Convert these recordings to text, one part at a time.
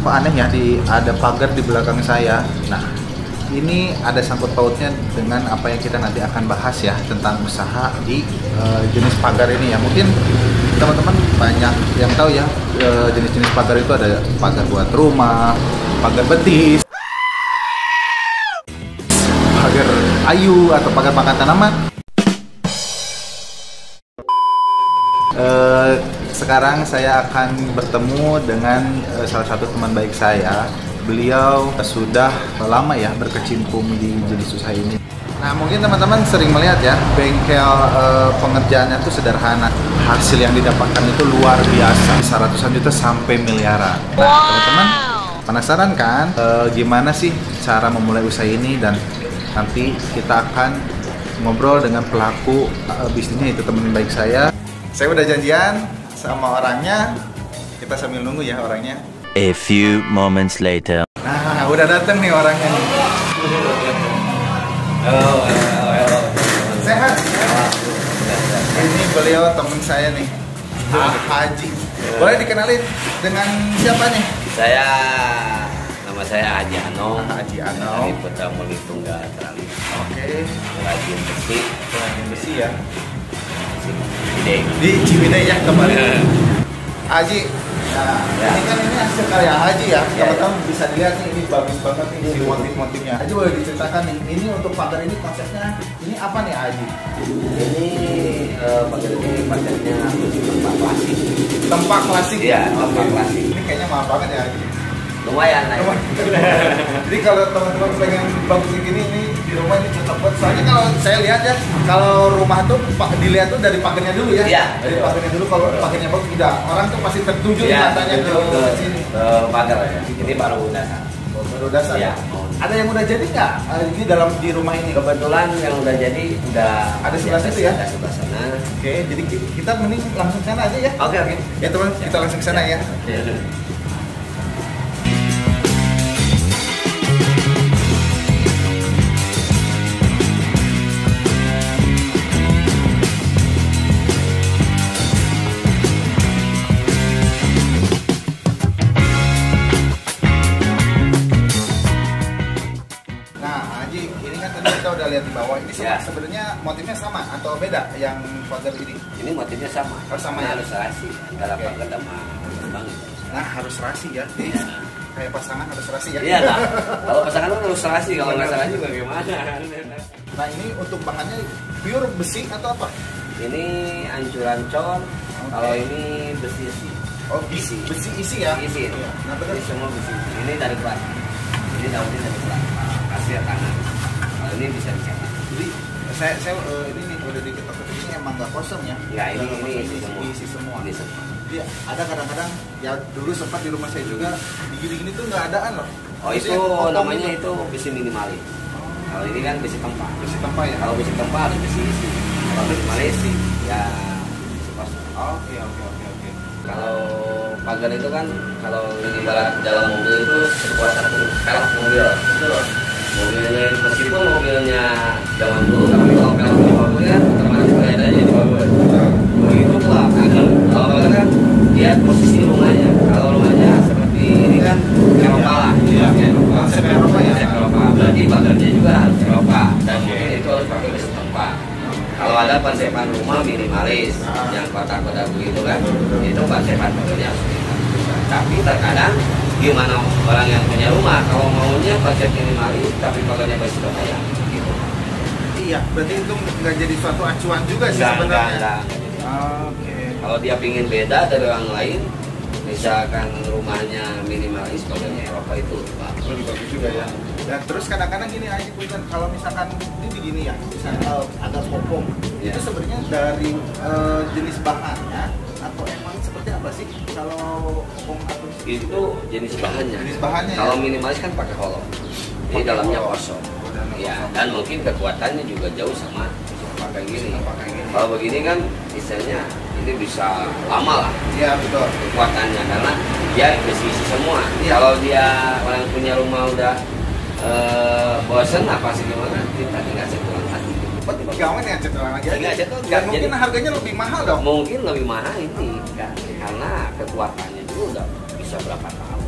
kok aneh ya, ada pagar di belakang saya. Nah, ini ada sangkut pautnya dengan apa yang kita nanti akan bahas ya, tentang usaha di jenis pagar ini ya. Mungkin teman-teman banyak yang tahu ya, jenis-jenis pagar itu ada pagar buat rumah, pagar betis, pagar ayu atau pagar makan tanaman. Sekarang saya akan bertemu dengan salah satu teman baik saya. Beliau sudah lama ya berkecimpung di jenis usaha ini. Nah, mungkin teman-teman sering melihat ya, bengkel pengerjaannya itu sederhana. Hasil yang didapatkan itu luar biasa, bisa ratusan juta sampai miliaran. Nah, teman-teman penasaran kan gimana sih cara memulai usaha ini? Dan nanti kita akan ngobrol dengan pelaku bisnisnya, itu teman baik saya. Saya udah janjian sama orangnya, kita sambil nunggu ya orangnya. A few moments later. Nah, udah dateng nih orangnya nih. Halo. Sehat? Ini beliau teman saya nih, Haji. Boleh dikenalin dengan siapa nih? Nama saya Haji Ano. Haji Ano. Dari Putra Muli Tunggal Terali. Oke. Pengrajin besi. Pengrajin besi ya. Ciwidey. Di Ciwidey ya kemarin. Haji. Nah, Ya. ini kan hasil karya Haji ya. Ya, Teman-teman bisa lihat nih, ini bagus banget nih si motif-motifnya. Haji boleh diceritakan nih, ini untuk pagar ini konsepnya ini apa nih Haji? Ini pagar ini konsepnya tempat klasik. Tempat klasik. Iya, tempat klasik. Ini kayaknya mahal banget ya Haji. Lumayan lah. Jadi kalau teman-teman pengen bagus gini, ini di rumah ini cocok banget. Soalnya kalau saya lihat ya, kalau rumah tuh dilihat tuh dari pagarnya dulu ya. Iya. Dari pagarnya dulu, kalau pagarnya bagus tidak, orang tuh pasti tertuju Iya, matanya ke sini. pagar ya. Ini baru dasar. Baru dasar. Iya. Ada yang udah jadi nggak? Ini di rumah ini. Kebetulan yang udah jadi udah Ada sebelah situ ya? Ada sebelah sana. Oke, jadi kita mending langsung sana aja ya. Oke. Ya teman, kita langsung ke sana ya. Kita udah lihat di bawah ini Ya. sebenarnya motifnya sama atau beda yang pagar ini? Ini motifnya sama. Oh, sama ya? Harus serasi antara Oke. pagar sama gerbang. Nah, harus serasi ya. Iya. Kayak pasangan harus serasi ya. Iya lah. Kalau pasangan kan harus serasi, kalau nggak serasi bagaimana? Nah, ini untuk bahannya pure besi atau apa? Ini ancuran cor. Kalau ini besi isi. Oh, besi isi ya. Isi. Iya. Nah, betul. Ini semua besi. Ini dari plat. Ini daunnya dari plat. Kasih tangan. Kalau ini bisa dicetak. Jadi saya ini nih udah diketok ini emang nggak kosong ya? Nggak, ini Nggak kosong, isi semua. Isi semua. Ini semua. Iya, ada kadang-kadang ya dulu sempat di rumah saya juga digini-gini tuh nggak adaan loh. Oh itu Maksudnya, potong namanya gitu. itu besi minimalis. Kalau ini kan besi tempat. Besi tempat ya. Kalau besi tempat harus besi isi. Kalau besi Malaysia ya besi kosong. Oke. Kalau pagar itu kan kalau ibarat dalam mobil itu sebuah satu pelek mobil. Mobilnya meskipun mobilnya zaman dulu, tapi kalau pelek mobil kan otomatis kelihatannya di bawah. Begitu pula pagar. Kalau pagar kan dia posisi rumahnya. Kalau rumahnya seperti ini kan Eropa lah. Iya. Konsep Eropa ya. Eropa. Berarti pagarnya juga harus Eropa dan mungkin itu harus pakai besi tempat. Kalau ada konsepan rumah minimalis yang kotak-kotak begitu kan, itu konsepan pagarnya harus minimalis. Tapi terkadang gimana orang yang punya rumah kalau maunya konsep minimalis tapi pagarnya besi tempat ya gitu. Iya, berarti itu nggak jadi suatu acuan juga sih sebenarnya. Enggak. Oke. Kalau dia pingin beda dari orang lain, misalkan rumahnya minimalis pagarnya Eropa itu Lebih bagus juga ya. Dan terus kadang-kadang gini aja Punten, kalau misalkan ini begini ya, misalnya ada popong, Iya. itu sebenarnya dari jenis bahannya atau emang seperti apa sih kalau popong atau itu jenis bahannya. Jenis bahannya Kalau ya? minimalis kan pakai hollow. Jadi Pakai dalamnya hollow. kosong. Oh, dalamnya Ya, kosong. dan mungkin kekuatannya juga jauh sama pakai gini. Pakai gini. Kalau begini kan istilahnya ini bisa lama lah Iya betul. kekuatannya karena dia besi-besi semua. Iya. Kalau dia orang punya rumah udah bosen apa sih gimana kita tinggal cek ulang lagi. Gawan ya cet lagi aja. Tinggal cet Dan ulang. mungkin Jadi- harganya lebih mahal dong. Mungkin lebih mahal ini kan karena kekuatannya dulu udah bisa berapa tahun.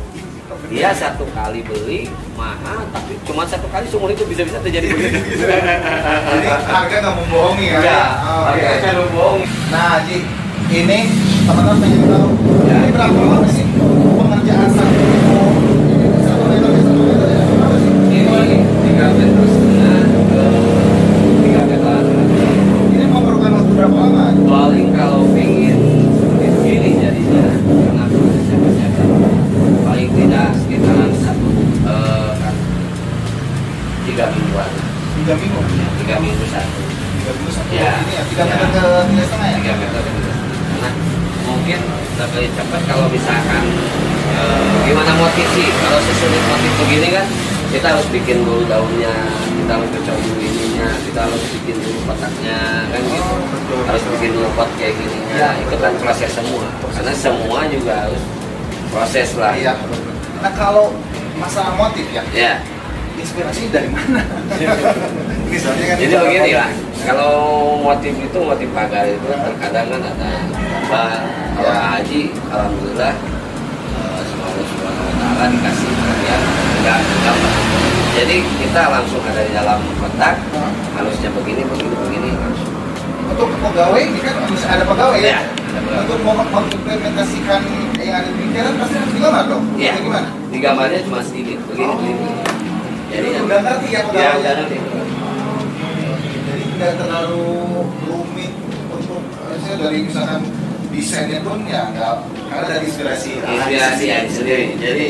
Dia satu kali beli mahal, tapi cuma satu kali seumur itu bisa-bisa terjadi begitu. Jadi harga nggak membohongi ya? Enggak, Oke. harga nggak membohongi. Nah, Ji, ini teman-teman pengen tahu, ini berapa lama sih pengerjaan satu meter ya? Berapa sih? Ini 3,5 meter ke 3 meter. Ini memerlukan waktu berapa lama? Paling kalau pengen begini jadinya karena prosesnya paling tidak sekitaran 3 mingguan. 3 minggu. 3 minggu satu. 3 minggu satu. Ya. Ini ya, 3 meter ke 3,5 ya? 3 meter ke 3,5. Karena mungkin lebih cepat kalau misalkan gimana motif sih, kalau sesulit motif begini kan kita harus bikin dulu daunnya, kita harus cocok dulu ininya, kita harus bikin dulu kotaknya kan gitu. betul. Harus bikin dulu pot kayak gininya, Ya, itu kan proses semua. Karena semua juga harus proses lah. Iya. Nah, kalau masalah motif ya, Ya. inspirasi dari mana? Misalnya kan. Jadi begini lah, kalau motif itu motif pagar itu terkadang kan ada ban. Kalau Haji, alhamdulillah semoga Allah Subhanahu Wa Taala dikasih kalian nggak gambar. Jadi kita langsung ada di dalam kotak, harusnya begini langsung. Untuk pegawai ini kan bisa ada pegawai ya. Ya, ada pegawai. Untuk mengimplementasikan yang ada di pikiran pasti harus digambar dong. Iya. Atau gimana? Di gambarnya cuma sedikit, begini. Jadi Udah ngerti ya ya pegawainya. udah nanti. Jadi tidak terlalu rumit untuk saya dari misalkan desainnya pun ya nggak, karena dari inspirasi Inspirasi sendiri. Jadi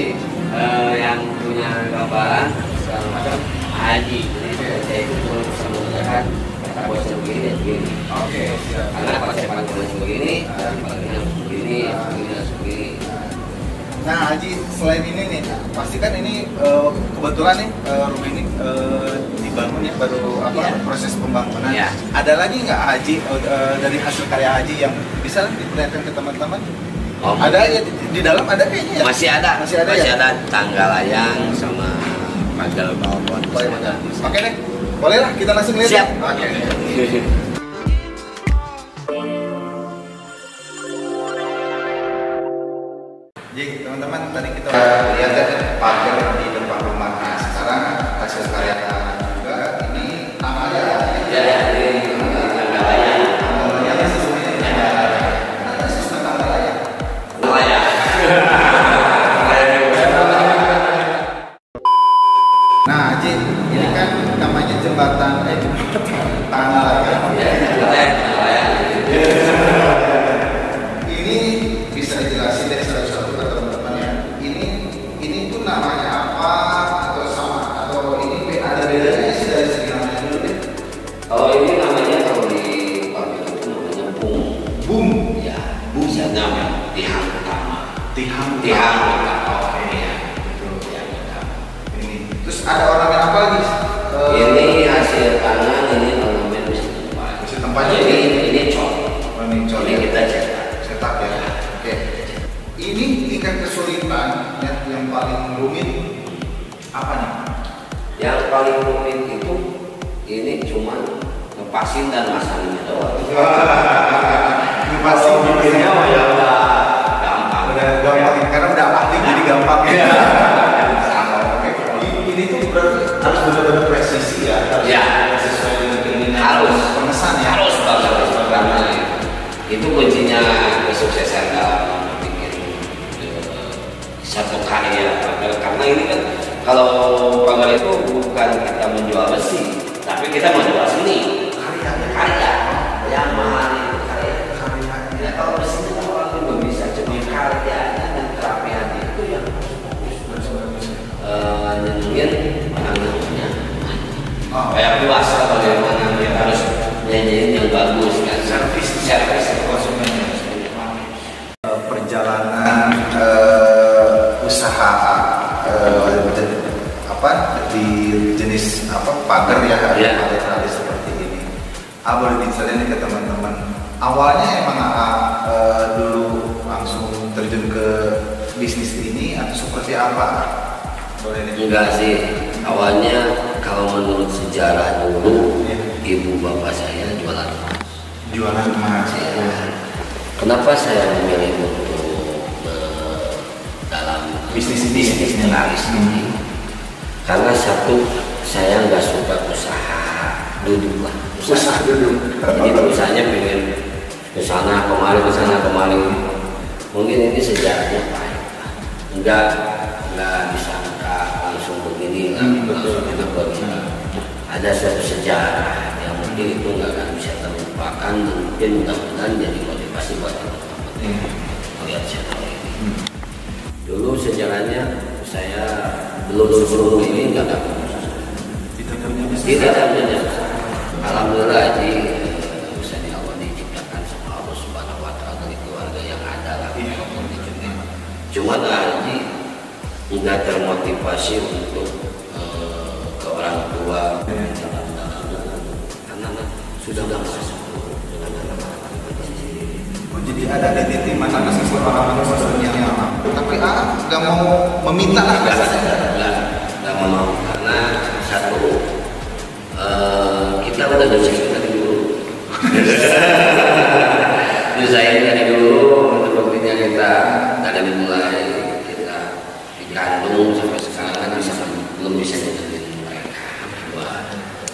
yang punya gambaran segala macam Haji. Jadi saya itu cuma bisa menggunakan kata bosnya begini dan begini. Oke, siap. Karena konsep panggilan begini, panggilan begini, begini. Nah, Haji, selain ini nih, pasti kan ini kebetulan nih rumah ini dibangun ya, baru Iya. proses pembangunan. Iya. Ada lagi nggak Haji dari hasil karya Haji yang bisa diperlihatkan ke teman-teman? Oh, Ada mungkin. ya di dalam ada kayaknya ya? Masih ada ya? tangga layang sama pagar balkon. Boleh, Masih ada. Oke deh, boleh lah kita langsung lihat. Siap. Oke. Jadi teman-teman tadi kita lihat ya pagar di depan rumah. Nah, sekarang hasil karya juga ini namanya Ya, ini tangga layang. Layang. Nah, Haji, ini kan namanya jembatan tanah layang. Ini bisa dijelasin dari satu-satu ke teman-teman ya. Ini tuh namanya apa atau sama atau ini ada bedanya sih dari segi namanya dulu deh. Kalau ini namanya kalau di pabrik itu namanya bung. Boom, Ya, bisa nama tihang utama. tihang. Oke ya. Tihang utama. Ini. Terus ada ornamen apa lagi? Ini hasil tangan, ini ornamen mesin tempat. Mesin tempat. Jadi ini cok. Ornamen Ini colek. kita cetak. Cetak ya. Oke. Ini tingkat kesulitan ya, yang paling rumit apa nih? Yang paling rumit itu ini cuma ngepasin dan masangnya doang. Pasti bikinnya mah ya udah gampang. udah gampang karena udah ahli jadi gampang ya. Oke. Ini tuh berarti harus benar-benar presisi ya. Harus Ya. sesuai dengan keinginan. Harus. Pemesan ya. Harus banget karena itu kuncinya kesuksesan dalam bikin satu karya. Karena ini kan kalau pagar itu bukan kita menjual besi, tapi kita menjual seni, karya yang mahal itu karya. Ya, kalau besi itu orang itu belum bisa, cuma karyanya dan kerapiannya itu yang bagus. Nyenengin namanya. Kayak puas bagaimana kita harus nyanyiin yang bagus kan, servis konsumen. Perjalanan usaha apa di jenis apa pagar ya, Iya. pagar seperti ini. Boleh diceritain nih ke teman-teman. Awalnya emang dulu langsung terjun ke bisnis ini atau seperti apa? Boleh nih. Enggak sih, awalnya kalau menurut sejarah dulu ibu bapak saya jualan emas. Jualan emas. Kenapa saya memilih untuk dalam bisnis ini. bisnisnya laris ini. Karena satu, saya nggak suka usaha duduk lah, usaha duduk. Jadi usahanya pengen kesana kemari. Mungkin ini sejarahnya pahit, nggak disangka langsung begini, langsung enak begini. Ada suatu sejarah yang mungkin itu nggak akan bisa terlupakan, mungkin mudah-mudahan jadi motivasi buat teman-teman melihat channel ini. Dulu sejarahnya saya belum sebelum ini nggak dapat tidak punya. Alhamdulillah Haji, bisa di Allah diciptakan sama Allah Subhanahu Wa Taala dari keluarga yang ada lah. Cuma Haji nggak termotivasi untuk ke orang tua karena sudah masuk dengan anak-anak. Jadi ada titik mana orang yang tapi nggak mau meminta lah, nggak mau karena satu kita udah dosen dari dulu. Saya dari dulu untuk buktinya kita dari mulai kita dikandung sampai sekarang kan belum bisa menjadi mereka.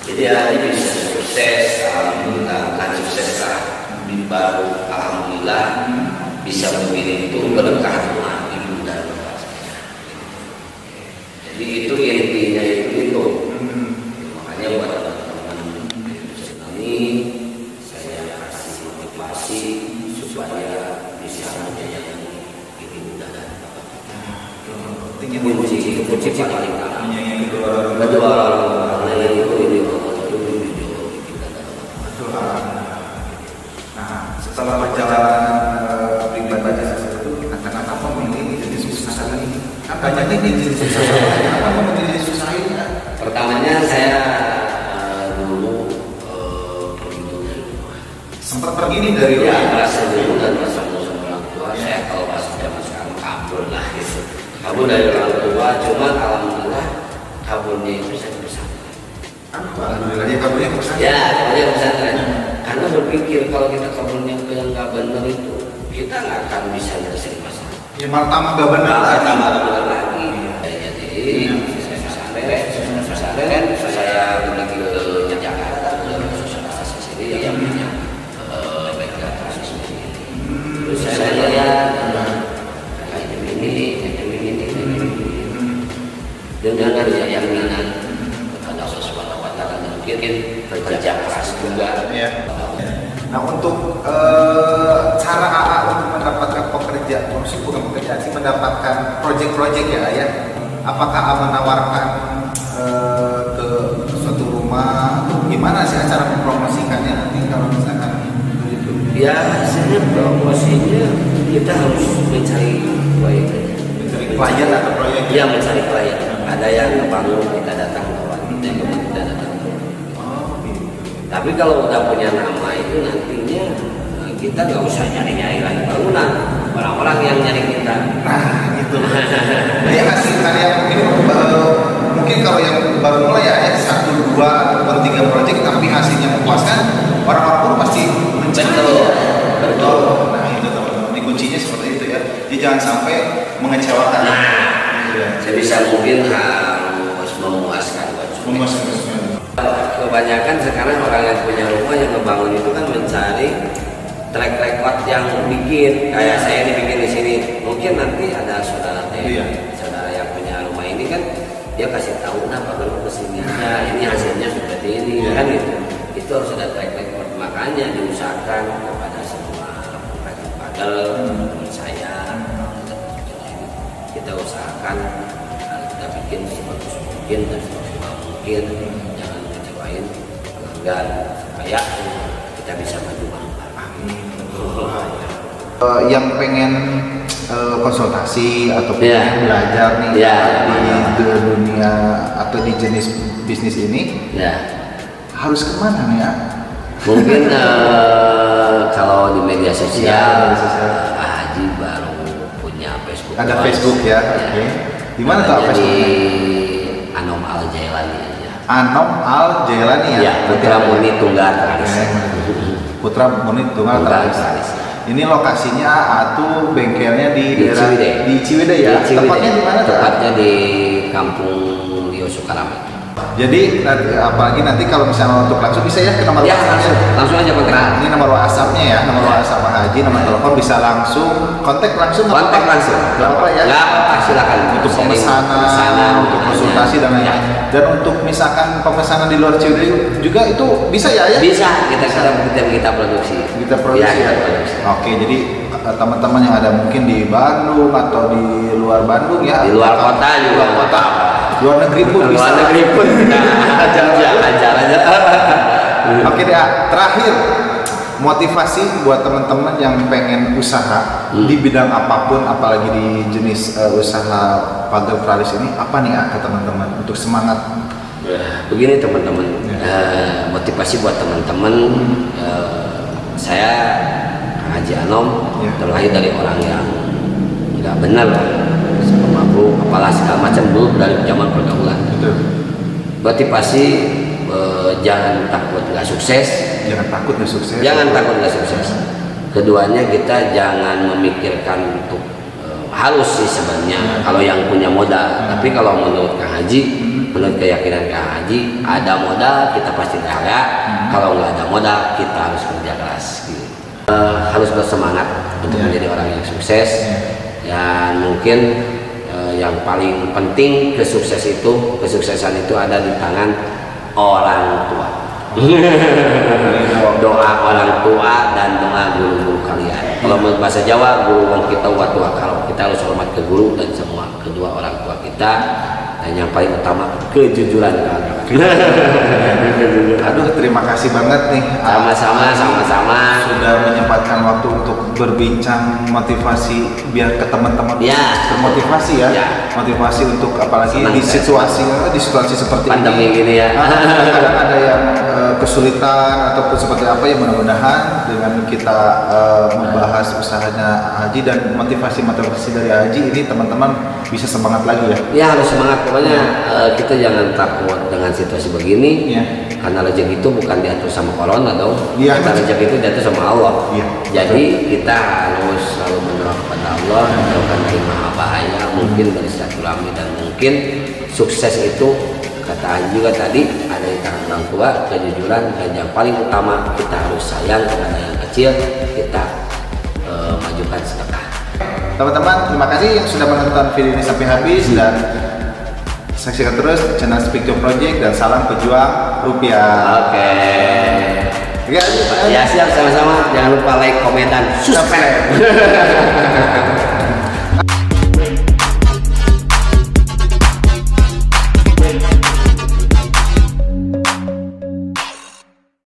Jadi hari bisa sukses, alhamdulillah, kan sukses lah. Baru alhamdulillah bisa memilih itu berkah rumah ibu dan bapak saya. Jadi itu intinya itu. Makanya buat teman-teman ini saya kasih motivasi supaya bisa menyayangi ibu dan bapak kita. Kunci paling utama. Kedua orang lain itu setelah perjalanan pribadi kenapa memilih jenis usaha ini? Apa jenis usaha ini? Apa jenis usaha ini? Pertamanya saya dulu pergi dari rumah. Sempat pergi nih dari rumah? Ya, merasa dulu dan merasa sama orang tua. Saya kalau pas zaman sekarang kabur lah gitu. Kabur dari orang tua, cuma alhamdulillah kaburnya itu saya pesantren. Alhamdulillah ya kaburnya pesantren. Ya, kaburnya pesantren. Karena berpikir kalau kita kaburnya yang nggak benar itu kita nggak akan bisa nyelesain masalah. Ya malah tambah benar lagi. Jadi saya pesantren, saya pergi ke Jakarta, ke sendiri yang punya background kasus ini. Terus saya lihat dengan keyakinan kepada Allah Subhanahu Wa Taala mungkin kerja keras juga. Nah untuk cara AA untuk mendapatkan pekerjaan, maksudnya bukan pekerjaan sih, mendapatkan proyek-proyek ya, apakah AA menawarkan ke suatu rumah, gimana sih cara mempromosikannya nanti kalau misalkan itu? Ya hasilnya promosinya kita harus mencari proyek. Mencari klien atau proyek? Iya mencari klien. Ada yang ngebangun kita datang lawan, ada yang ngebangun kita datang. Tapi kalau udah punya nama itu nantinya kita nggak usah nyari-nyari lagi bangunan, orang-orang yang nyari kita. Nah gitu. Jadi hasil karya mungkin kalau yang baru mulai ya 1, 2 atau 3 proyek tapi hasilnya memuaskan, orang-orang pun pasti mencari. Betul. Nah itu teman-teman, ini kuncinya seperti itu ya. Jadi jangan sampai mengecewakan. Sebisa mungkin harus memuaskan. Kebanyakan sekarang orang yang punya rumah yang ngebangun itu kan mencari track record yang bikin kayak saya dibikin di sini. Mungkin nanti ada saudara saudara yang punya rumah ini kan dia kasih tahu kenapa kalau kesininya ini hasilnya seperti ini kan gitu. Itu harus ada track record, makanya diusahakan kepada semua pagel menurut saya kita usahakan kita bikin sebagus mungkin dan semaksimal mungkin. Dan supaya kita bisa maju bareng-bareng. Yang pengen konsultasi atau pengen belajar nih di dunia atau di jenis bisnis ini, harus kemana nih ya? Mungkin kalau di media sosial, Haji baru punya Facebook. Ada Facebook ya? Oke. Di mana tuh Facebook? Di Anom Al Jailani. Anom Al Jailani ya? Putra Murni Tunggal Tralis. Putra Murni Tunggal Tralis. Ini lokasinya atau bengkelnya di Di daerah Ciwidey. di Ciwidey ya. Di Ciwidey. Tepatnya di mana? Tepatnya di Kampung Rio Sukarame. Jadi nanti, apalagi nanti kalau misalnya untuk langsung bisa ya ke nomor Ya, WhatsApp-nya. langsung aja kontak. Ini nomor WhatsApp-nya ya, nomor WhatsApp Pak Haji, nomor telepon bisa langsung kontak langsung. nggak Kontak apa-apa? langsung. Nggak apa ya? Nggak apa-apa, silakan. Untuk Sharing, pemesanan, untuk konsultasi dan lain-lain. Ya. Dan untuk misalkan pemesanan di luar Ciwidey juga itu bisa ya? Bisa kita produksi. Kita produksi. Ya, kita ya? produksi. Oke, jadi teman-teman yang ada mungkin di Bandung atau di luar Bandung ya, Di luar kota juga luar kota, apa-apa. luar negeri pun bisa. Luar negeri pun ajar aja. Oke deh, terakhir motivasi buat teman-teman yang pengen usaha di bidang apapun, apalagi di jenis usaha pagar pralis ini, apa nih ke teman-teman untuk semangat? Begini teman-teman, motivasi buat teman-teman, saya Haji Anom terlahir dari orang yang nggak benar, pemabuk, apalah segala macam dulu dari zaman pergaulan. Betul. Motivasi jangan takut nggak sukses. Jangan takut nggak sukses. Jangan takut nggak sukses. Keduanya kita jangan memikirkan untuk halus sih sebenarnya kalau yang punya modal. Tapi kalau menurut Kang Haji, menurut keyakinan Kang Haji, ada modal kita pasti kaya. Kalau nggak ada modal kita harus kerja keras. Gitu. Harus bersemangat untuk menjadi orang yang sukses. Dan mungkin yang paling penting kesuksesan itu ada di tangan orang tua. Doa orang tua dan doa guru-guru kalian. Kalau menurut bahasa Jawa, guru wong kita wa tua kalau kita harus hormat ke guru dan semua kedua orang tua kita. Dan yang paling utama kejujuran kalian. Aduh, terima kasih banget nih. Sama-sama. Sudah menyempatkan waktu untuk berbincang motivasi biar ke teman-teman termotivasi ya. Motivasi untuk apalagi Senang, di situasi seperti pandemi ini. gini ya. Kadang ada yang kesulitan ataupun seperti apa ya, mudah-mudahan dengan kita membahas usahanya Haji dan motivasi dari Haji ini teman-teman bisa semangat lagi ya. Ya harus semangat pokoknya. Kita jangan takut dengan situasi begini. Karena rezeki itu bukan diatur sama corona dong. Karena rezeki itu diatur sama Allah. Jadi kita harus selalu berdoa kepada Allah, menjauhkan dari maha bahaya, mungkin dari silaturahmi, dan mungkin sukses itu kata Haji juga tadi ada di tangan orang tua, kejujuran, dan yang paling utama kita harus sayang kepada yang kecil, kita majukan sedekah. Teman-teman, terima kasih yang sudah menonton video ini sampai habis dan saksikan terus channel Speak to Project dan salam pejuang rupiah. Oke. Ya, siap sama-sama. Jangan lupa like, komen, dan subscribe.